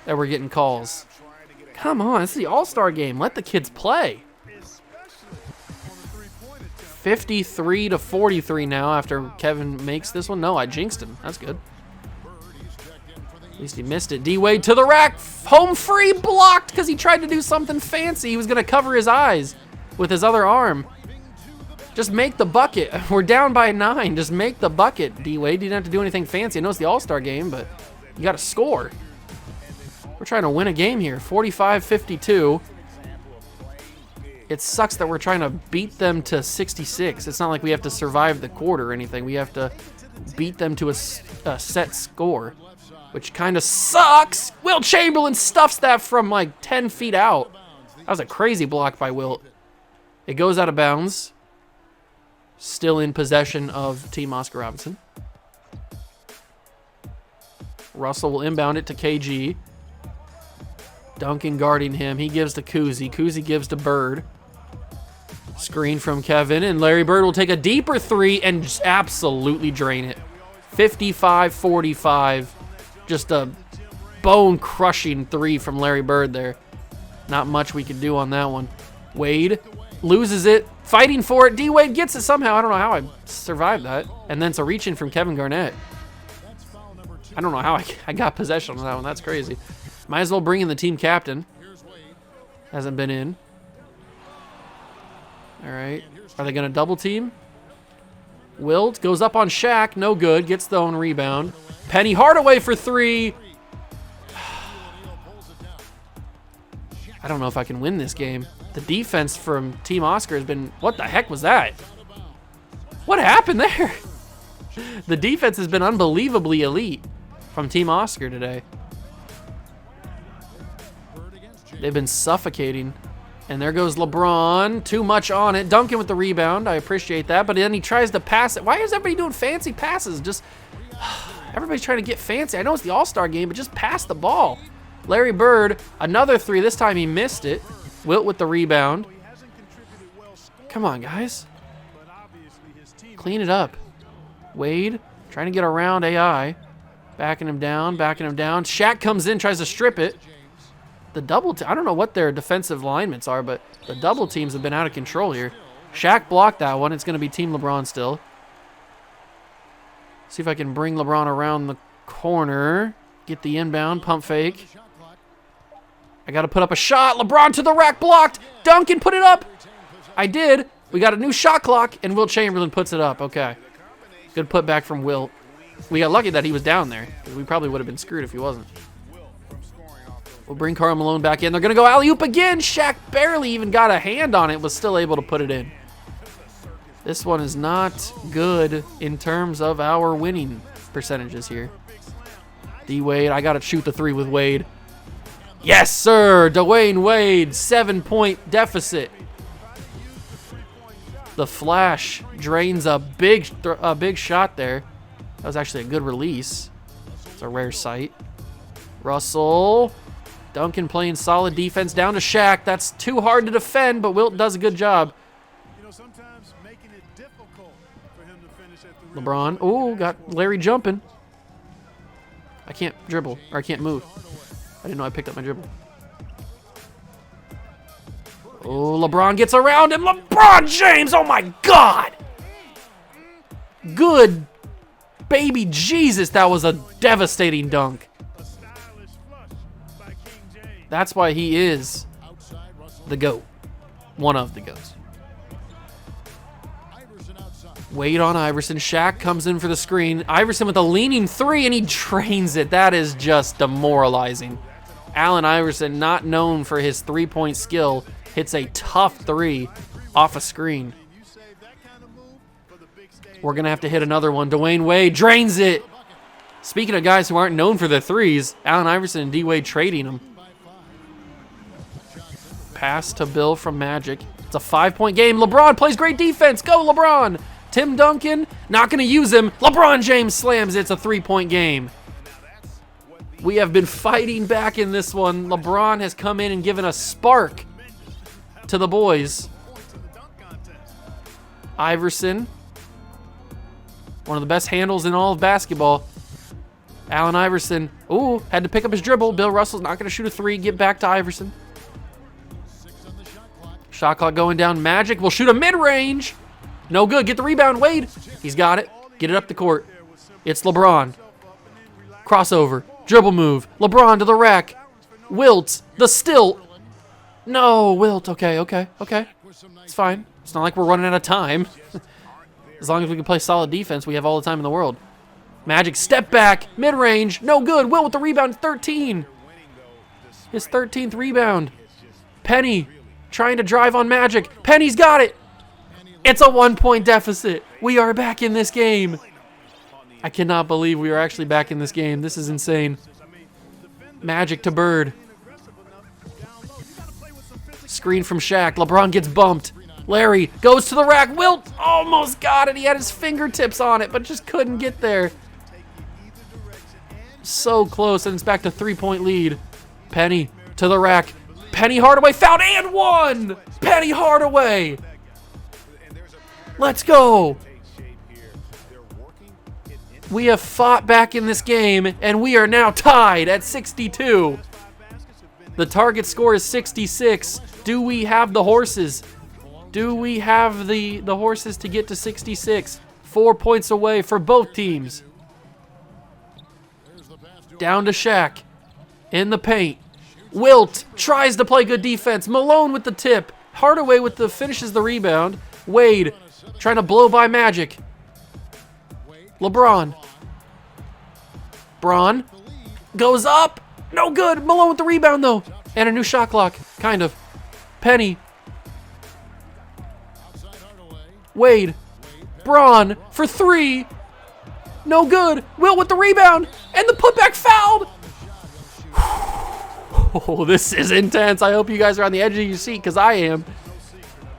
that we're getting calls. Come on, it's the All-Star game. Let the kids play. 53-43 now after Kevin makes this one. No, I jinxed him. That's good. At least he missed it. D-Wade to the rack. Home free, blocked because he tried to do something fancy. He was going to cover his eyes with his other arm. Just make the bucket. We're down by 9. Just make the bucket, D-Wade. You didn't have to do anything fancy. I know it's the All-Star game, but you got to score. We're trying to win a game here. 45-52. It sucks that we're trying to beat them to 66. It's not like we have to survive the quarter or anything. We have to beat them to a set score, which kind of sucks. Wilt Chamberlain stuffs that from like 10 feet out. That was a crazy block by Wilt. It goes out of bounds. Still in possession of Team Oscar Robinson. Russell will inbound it to KG. Duncan guarding him. He gives to Kuzi. Kuzi gives to Bird. Screen from Kevin, and Larry Bird will take a deeper three and just absolutely drain it. 55-45. Just a bone-crushing three from Larry Bird there. Not much we could do on that one. Wade loses it, fighting for it. D-Wade gets it somehow. I don't know how I survived that. And then it's a reach-in from Kevin Garnett. I don't know how I got possession on that one. That's crazy. Might as well bring in the team captain. Hasn't been in. All right. Are they going to double team? Wilt goes up on Shaq. No good. Gets the own rebound. Penny Hardaway for three. I don't know if I can win this game. The defense from Team Oscar has been... What the heck was that? What happened there? The defense has been unbelievably elite from Team Oscar today. They've been suffocating. And there goes LeBron. Too much on it. Duncan with the rebound. I appreciate that. But then he tries to pass it. Why is everybody doing fancy passes? Just everybody's trying to get fancy. I know it's the All-Star game, but just pass the ball. Larry Bird, another three. This time he missed it. Wilt with the rebound. Come on, guys. Clean it up. Wade trying to get around AI. Backing him down, backing him down. Shaq comes in, tries to strip it. The double I don't know what their defensive alignments are, but the double teams have been out of control here. Shaq blocked that one. It's going to be Team LeBron still. See if I can bring LeBron around the corner. Get the inbound, pump fake. I got to put up a shot. LeBron to the rack, blocked. Duncan put it up. I did. We got a new shot clock, and Wilt Chamberlain puts it up. Okay. Good put back from Wilt. We got lucky that he was down there, because we probably would have been screwed if he wasn't. We'll bring Karl Malone back in. They're going to go alley-oop again. Shaq barely even got a hand on it, was still able to put it in. This one is not good in terms of our winning percentages here. D-Wade, I got to shoot the three with Wade. Yes, sir. Dwayne Wade, 7-point deficit. The Flash drains a big shot there. That was actually a good release. It's a rare sight. Russell. Duncan playing solid defense down to Shaq. That's too hard to defend, but Wilt does a good job. Sometimes making it difficult for him to finish at the LeBron. Oh, got Larry jumping. I can't dribble, or I can't move. I didn't know I picked up my dribble. Oh, LeBron gets around him. LeBron James, oh my God. Good baby Jesus, that was a devastating dunk. That's why he is the GOAT. One of the GOATs. Wade on Iverson. Shaq comes in for the screen. Iverson with a leaning three, and he drains it. That is just demoralizing. Allen Iverson, not known for his three-point skill, hits a tough three off a screen. We're going to have to hit another one. Dwayne Wade drains it. Speaking of guys who aren't known for their threes, Allen Iverson and D-Wade trading them. Pass to Bill from Magic. It's a 5-point game. LeBron plays great defense. Go, LeBron. Tim Duncan, not going to use him. LeBron James slams it. It's a 3-point game. We have been fighting back in this one. LeBron has come in and given a spark to the boys. Iverson, one of the best handles in all of basketball. Allen Iverson, ooh, had to pick up his dribble. Bill Russell's not going to shoot a three. Get back to Iverson. Shot clock going down. Magic will shoot a mid-range. No good. Get the rebound. Wade. He's got it. Get it up the court. It's LeBron. Crossover. Dribble move. LeBron to the rack. Wilt. The stilt. No, Wilt. Okay. It's fine. It's not like we're running out of time. As long as we can play solid defense, we have all the time in the world. Magic step back. Mid-range. No good. Wilt with the rebound. 13. His 13th rebound. Penny trying to drive on Magic. Penny's got it. It's a 1-point deficit. We are back in this game. I cannot believe we are actually back in this game. This is insane. Magic to Bird. Screen from Shaq. LeBron gets bumped. Larry goes to the rack. Wilt almost got it. He had his fingertips on it, but just couldn't get there. So close, and it's back to 3-point lead. Penny to the rack. Penny Hardaway fouled and won! Penny Hardaway! Let's go! We have fought back in this game, and we are now tied at 62. The target score is 66. Do we have the horses? Do we have the horses to get to 66? 4 points away for both teams. Down to Shaq. In the paint. Wilt tries to play good defense. Malone with the tip. Hardaway with the finishes the rebound. Wade trying to blow by Magic. LeBron. Braun goes up. No good. Malone with the rebound though. And a new shot clock. Kind of. Penny. Wade. Braun for three. No good. Wilt with the rebound. And the putback fouled. Oh, this is intense. I hope you guys are on the edge of your seat because I am.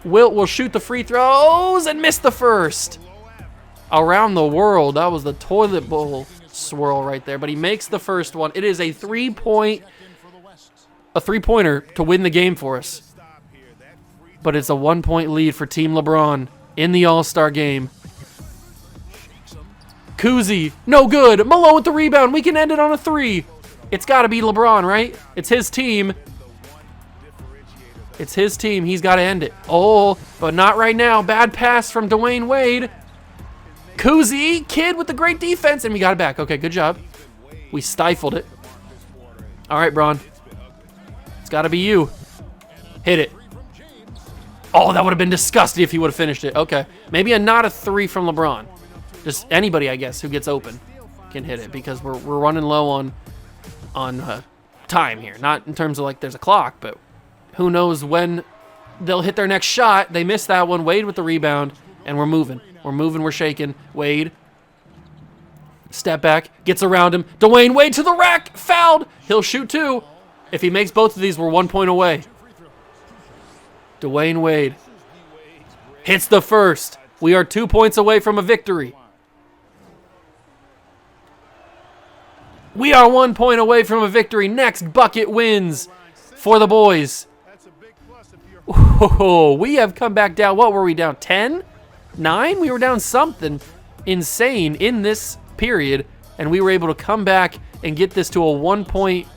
Wilt will shoot the free throws and miss the first. Around the world. That was the toilet bowl swirl right there. But he makes the first one. It is a three-pointer to win the game for us. But it's a 1-point lead for Team LeBron in the All-Star game. Kuzi, no good. Malone with the rebound. We can end it on a three. It's got to be LeBron, right? It's his team. It's his team. He's got to end it. Oh, but not right now. Bad pass from Dwayne Wade. Kuzi, kid with the great defense, and we got it back. Okay, good job. We stifled it. All right, Bron. It's got to be you. Hit it. Oh, that would have been disgusting if he would have finished it. Okay, maybe not a three from LeBron. Just anybody, I guess, who gets open can hit it because we're running low on time here. Not in terms of like there's a clock, but who knows when they'll hit their next shot. They missed that one. Wade with the rebound, and we're moving. We're shaking. Wade. Step back. Gets around him. Dwayne Wade to the rack. Fouled. He'll shoot two. If he makes both of these, we're 1 point away. Dwayne Wade hits the first. We are 2 points away from a victory. We are 1 point away from a victory. Next bucket wins for the boys. Oh, we have come back down. What were we down? 10? 9? We were down something insane in this period, and we were able to come back and get this to a 1 point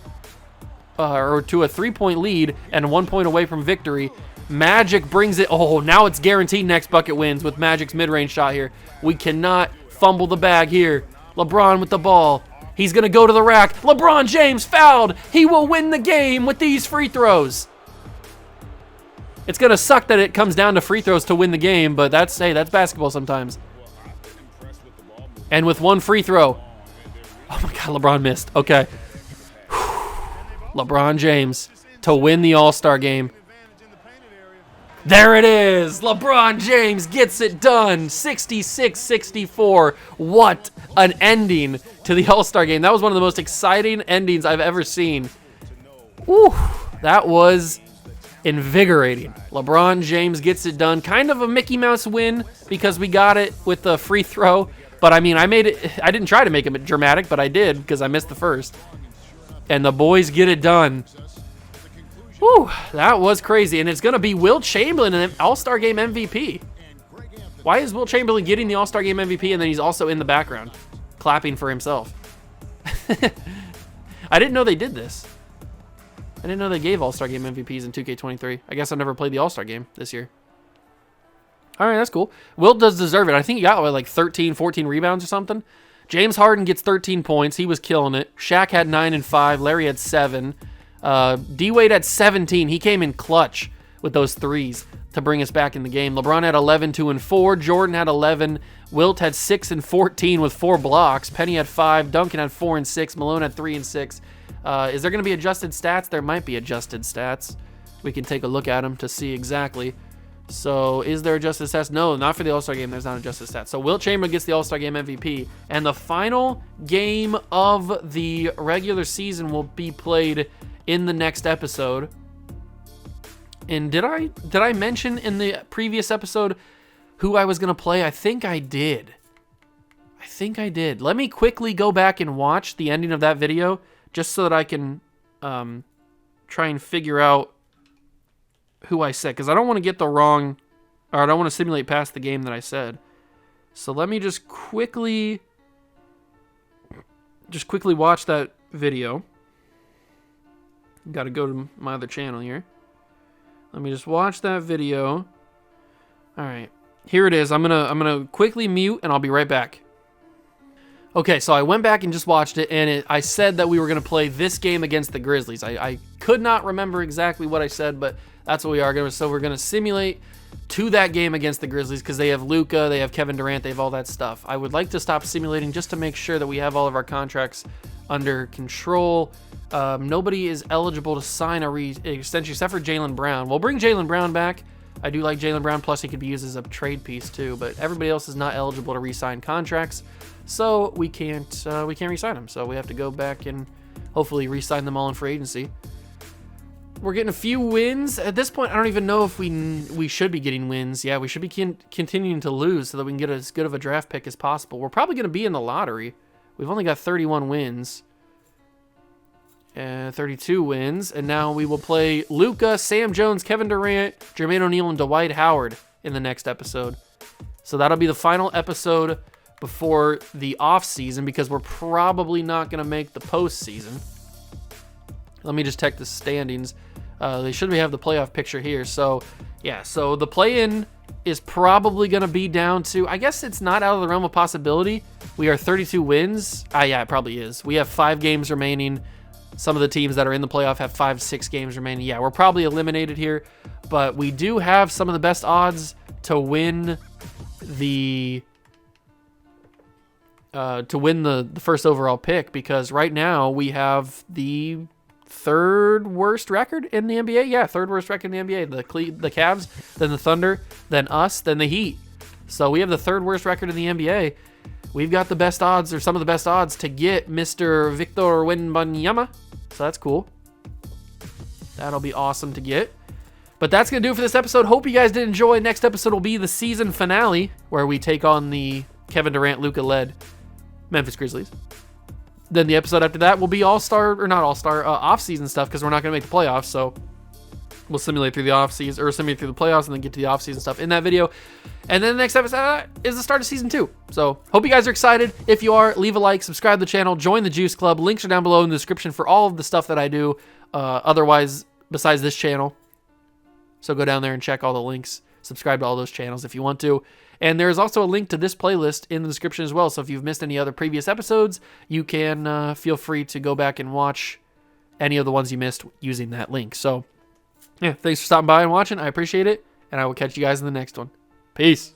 or to a 3-point lead and 1 point away from victory. Magic brings it. Oh, now it's guaranteed next bucket wins with Magic's mid-range shot here. We cannot fumble the bag here. LeBron with the ball. He's going to go to the rack. LeBron James fouled. He will win the game with these free throws. It's going to suck that it comes down to free throws to win the game, but that's basketball sometimes. And with one free throw. Oh my God, LeBron missed. Okay. LeBron James to win the All-Star game. There it is. LeBron James gets it done. 66-64. What an ending to the All-Star game. That was one of the most exciting endings I've ever seen. Woo, that was invigorating. LeBron James gets it done. Kind of a Mickey Mouse win because we got it with the free throw. But I mean, I didn't try to make it dramatic, but I did because I missed the first. and the boys get it done. Whew, that was crazy. And it's going to be Will Chamberlain, an All-Star Game MVP. Why is Will Chamberlain getting the All-Star Game MVP and then he's also in the background clapping for himself? I didn't know they did this. I didn't know they gave All-Star Game MVPs in 2K23. I guess I never played the All-Star Game this year. All right, that's cool. Will does deserve it. I think he got like 13, 14 rebounds or something. James Harden gets 13 points. He was killing it. Shaq had 9 and 5. Larry had 7. D-Wade had 17. He came in clutch with those threes to bring us back in the game. LeBron had 11, 2 and 4. Jordan had 11. Wilt had 6 and 14 with 4 blocks. Penny had 5. Duncan had 4 and 6. Malone had 3 and 6. Is there going to be adjusted stats? There might be adjusted stats. We can take a look at them to see exactly. So, is there adjusted stats? No, not for the All-Star Game. There's not adjusted stats. So, Wilt Chamberlain gets the All-Star Game MVP. And the final game of the regular season will be played in the next episode. And did I mention in the previous episode who I was going to play? I think I did. Let me quickly go back and watch the ending of that video just so that I can try and figure out who I said, because I don't want to get the wrong, or I don't want to simulate past the game that I said. So let me just quickly watch that video. Got to go to my other channel here. Let me just watch that video. All right, here it is. I'm gonna quickly mute, and I'll be right back. Okay, so I went back and just watched it, and I said that we were gonna play this game against the Grizzlies. I could not remember exactly what I said, but that's what we are going to. So we're going to simulate to that game against the Grizzlies because they have Luka, they have Kevin Durant, they have all that stuff. I would like to stop simulating just to make sure that we have all of our contracts under control. Nobody is eligible to sign a extension except for Jaylen Brown. We'll bring Jaylen Brown back. I do like Jaylen Brown, plus he could be used as a trade piece too, but everybody else is not eligible to re-sign contracts, so we can't re-sign them. So we have to go back and hopefully re-sign them all in free agency. We're getting a few wins. At this point, I don't even know if we should be getting wins. Yeah, we should be continuing to lose so that we can get as good of a draft pick as possible. We're probably going to be in the lottery. We've only got 31 wins. 32 wins. And now we will play Luka, Sam Jones, Kevin Durant, Jermaine O'Neal, and Dwight Howard in the next episode. So that'll be the final episode before the off-season because we're probably not going to make the postseason. Let me just check the standings. They should have the playoff picture here. So, yeah. So the play-in is probably going to be down to... I guess it's not out of the realm of possibility. We are 32 wins. Yeah, it probably is. We have 5 games remaining. Some of the teams that are in the playoff have 5, 6 games remaining. Yeah, we're probably eliminated here. But we do have some of the best odds to win the... the first overall pick because right now we have the... third worst record in the NBA? Yeah, third worst record in the NBA. The Cavs, then the Thunder, then us, then the Heat. So we have the third worst record in the NBA. We've got the best odds, or some of the best odds, to get Mr. Victor Wembanyama. So that's cool. That'll be awesome to get. But that's going to do it for this episode. Hope you guys did enjoy. Next episode will be the season finale, where we take on the Kevin Durant, Luka-led Memphis Grizzlies. Then the episode after that will be all-star, or not all-star, off-season stuff because we're not going to make the playoffs. So we'll simulate through the off-season, or simulate through the playoffs and then get to the off-season stuff in that video. And then the next episode is the start of season 2. So hope you guys are excited. If you are, leave a like, subscribe to the channel, join the Juice Club. Links are down below in the description for all of the stuff that I do otherwise besides this channel. So go down there and check all the links. Subscribe to all those channels if you want to. And there's also a link to this playlist in the description as well. So if you've missed any other previous episodes, you can feel free to go back and watch any of the ones you missed using that link. So, yeah, thanks for stopping by and watching. I appreciate it. And I will catch you guys in the next one. Peace.